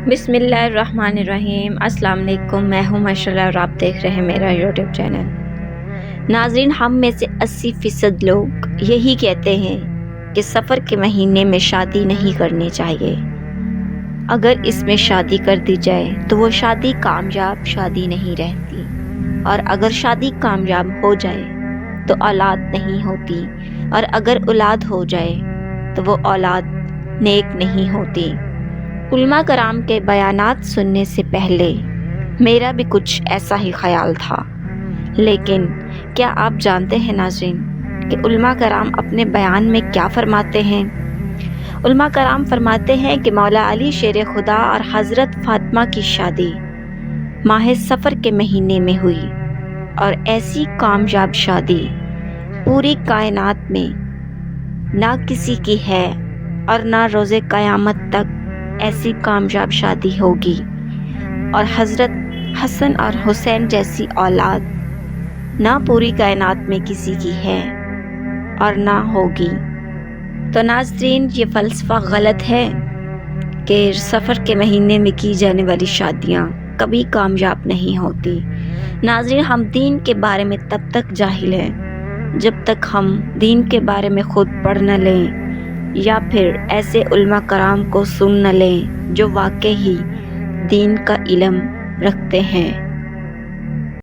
بسم اللہ الرحمن الرحیم۔ السلام علیکم، میں ہوں ماشاءاللہ اور آپ دیکھ رہے ہیں میرا یوٹیوب چینل۔ ناظرین، ہم میں سے 80% لوگ یہی کہتے ہیں کہ سفر کے مہینے میں شادی نہیں کرنی چاہیے۔ اگر اس میں شادی کر دی جائے تو وہ شادی کامیاب شادی نہیں رہتی، اور اگر شادی کامیاب ہو جائے تو اولاد نہیں ہوتی، اور اگر اولاد ہو جائے تو وہ اولاد نیک نہیں ہوتی۔ علماء کرام کے بیانات سننے سے پہلے میرا بھی کچھ ایسا ہی خیال تھا، لیکن کیا آپ جانتے ہیں ناظرین کہ علماء کرام اپنے بیان میں کیا فرماتے ہیں؟ علماء کرام فرماتے ہیں کہ مولا علی شیر خدا اور حضرت فاطمہ کی شادی ماہ سفر کے مہینے میں ہوئی، اور ایسی کامیاب شادی پوری کائنات میں نہ کسی کی ہے، اور نہ روز قیامت تک ایسی کامیاب شادی ہوگی، اور حضرت حسن اور حسین جیسی اولاد نہ پوری کائنات میں کسی کی ہے اور نہ ہوگی۔ تو ناظرین، یہ فلسفہ غلط ہے کہ سفر کے مہینے میں کی جانے والی شادیاں کبھی کامیاب نہیں ہوتی۔ ناظرین، ہم دین کے بارے میں تب تک جاہل ہیں جب تک ہم دین کے بارے میں خود پڑھ نہ لیں، یا پھر ایسے علماء کرام کو سن نہ لیں جو واقعی دین کا علم رکھتے ہیں۔